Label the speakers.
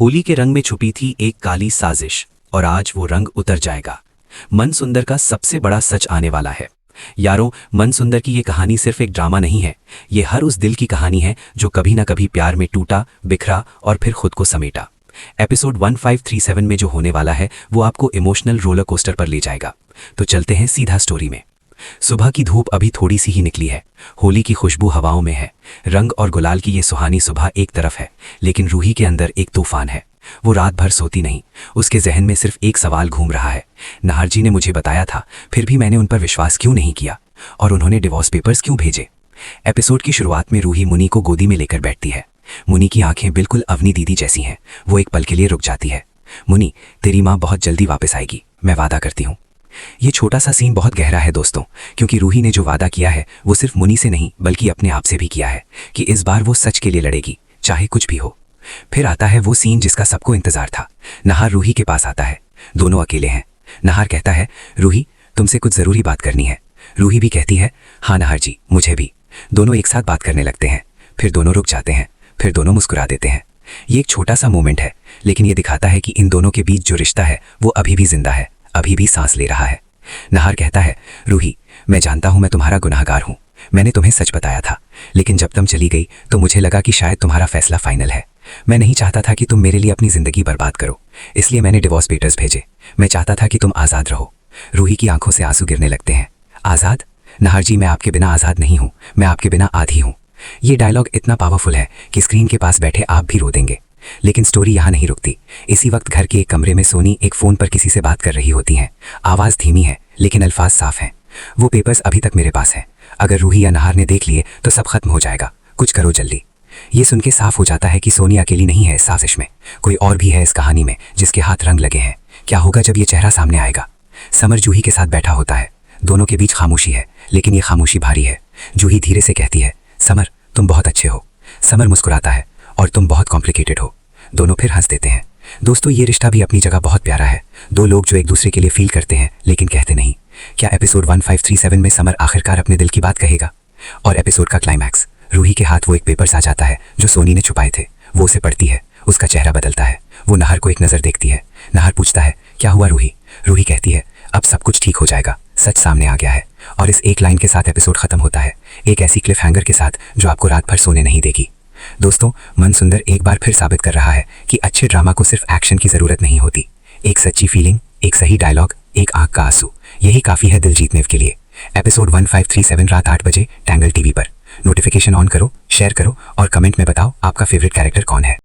Speaker 1: होली के रंग में छुपी थी एक काली साजिश और आज वो रंग उतर जाएगा। मनसुंदर का सबसे बड़ा सच आने वाला है। यारों, मनसुंदर की ये कहानी सिर्फ एक ड्रामा नहीं है, ये हर उस दिल की कहानी है जो कभी ना कभी प्यार में टूटा, बिखरा और फिर खुद को समेटा। एपिसोड 1537 में जो होने वाला है वो आपको इमोशनल रोलर कोस्टर पर ले जाएगा। तो चलते हैं सीधा स्टोरी में। सुबह की धूप अभी थोड़ी सी ही निकली है। होली की खुशबू हवाओं में है। रंग और गुलाल की ये सुहानी सुबह एक तरफ है, लेकिन रूही के अंदर एक तूफान है। वो रात भर सोती नहीं। उसके जहन में सिर्फ एक सवाल घूम रहा है। नाहर जी ने मुझे बताया था, फिर भी मैंने उन पर विश्वास क्यों नहीं किया, और उन्होंने डिवोर्स पेपर्स क्यों भेजे। एपिसोड की शुरुआत में रूही मुनी को गोदी में लेकर बैठती है। मुनी की आंखें बिल्कुल अवनी दीदी जैसी हैं। वो एक पल के लिए रुक जाती है। मुनी, तेरी माँ बहुत जल्दी वापस आएगी, मैं वादा करती हूँ। ये छोटा सा सीन बहुत गहरा है दोस्तों, क्योंकि रूही ने जो वादा किया है वो सिर्फ मुनी से नहीं बल्कि अपने आप से भी किया है कि इस बार वो सच के लिए लड़ेगी, चाहे कुछ भी हो। फिर आता है वो सीन जिसका सबको इंतजार था। नाहर रूही के पास आता है। दोनों अकेले हैं। नाहर कहता है, रूही, तुमसे कुछ जरूरी बात करनी है। रूही भी कहती है, हाँ नाहर जी, मुझे भी। दोनों एक साथ बात करने लगते हैं। फिर दोनों रुक जाते हैं। फिर दोनों मुस्कुरा देते हैं। ये एक छोटा सा मोमेंट है, लेकिन ये दिखाता है कि इन दोनों के बीच जो रिश्ता है वो अभी भी जिंदा है, अभी भी सांस ले रहा है। नाहर कहता है, रूही, मैं जानता हूं मैं तुम्हारा गुनाहगार हूं। मैंने तुम्हें सच बताया था, लेकिन जब तुम चली गई तो मुझे लगा कि शायद तुम्हारा फैसला फाइनल है। मैं नहीं चाहता था कि तुम मेरे लिए अपनी जिंदगी बर्बाद करो, इसलिए मैंने डिवोर्स पेपर्स भेजे। मैं चाहता था कि तुम आज़ाद रहो। रूही की आंखों से आंसू गिरने लगते हैं। आज़ाद? नाहर जी, मैं आपके बिना आज़ाद नहीं हूँ, मैं आपके बिना आधी हूँ। ये डायलॉग इतना पावरफुल है कि स्क्रीन के पास बैठे आप भी रो देंगे। लेकिन स्टोरी यहाँ नहीं रुकती। इसी वक्त घर के एक कमरे में सोनी एक फ़ोन पर किसी से बात कर रही होती हैं। आवाज़ धीमी है, लेकिन अल्फाज साफ हैं। वो पेपर्स अभी तक मेरे पास हैं। अगर रूही या नाहर ने देख लिए तो सब खत्म हो जाएगा। कुछ करो जल्दी। ये सुन के साफ हो जाता है कि सोनी अकेली नहीं है इस साजिश में। कोई और भी है इस कहानी में जिसके हाथ रंग लगे हैं। क्या होगा जब ये चेहरा सामने आएगा? समर जूही के साथ बैठा होता है। दोनों के बीच खामोशी है, लेकिन ये खामोशी भारी है। जूही धीरे से कहती है, समर, तुम बहुत अच्छे हो। समर मुस्कुराता है, और तुम बहुत कॉम्प्लिकेटेड हो। दोनों फिर हंस देते हैं। दोस्तों, ये रिश्ता भी अपनी जगह बहुत प्यारा है। दो लोग जो एक दूसरे के लिए फील करते हैं लेकिन कहते नहीं। क्या एपिसोड 1537 में समर आखिरकार अपने दिल की बात कहेगा? और एपिसोड का क्लाइमैक्स, रूही के हाथ वो एक पेपर्स आ जाता है जो सोनी ने छुपाए थे। वो उसे पढ़ती है। उसका चेहरा बदलता है। वो नाहर को एक नज़र देखती है। नाहर पूछता है, क्या हुआ रूही? रूही कहती है, अब सब कुछ ठीक हो जाएगा, सच सामने आ गया है। और इस एक लाइन के साथ एपिसोड खत्म होता है, एक ऐसी क्लिफ हैंगर के साथ जो आपको रात भर सोने नहीं देगी। दोस्तों, मनसुंदर एक बार फिर साबित कर रहा है कि अच्छे ड्रामा को सिर्फ एक्शन की जरूरत नहीं होती। एक सच्ची फीलिंग, एक सही डायलॉग, एक आंख का आंसू, यही काफी है दिल जीतने के लिए। एपिसोड 1537 रात 8 बजे टैंगल टीवी पर। नोटिफिकेशन ऑन करो, शेयर करो और कमेंट में बताओ आपका फेवरेट कैरेक्टर कौन है।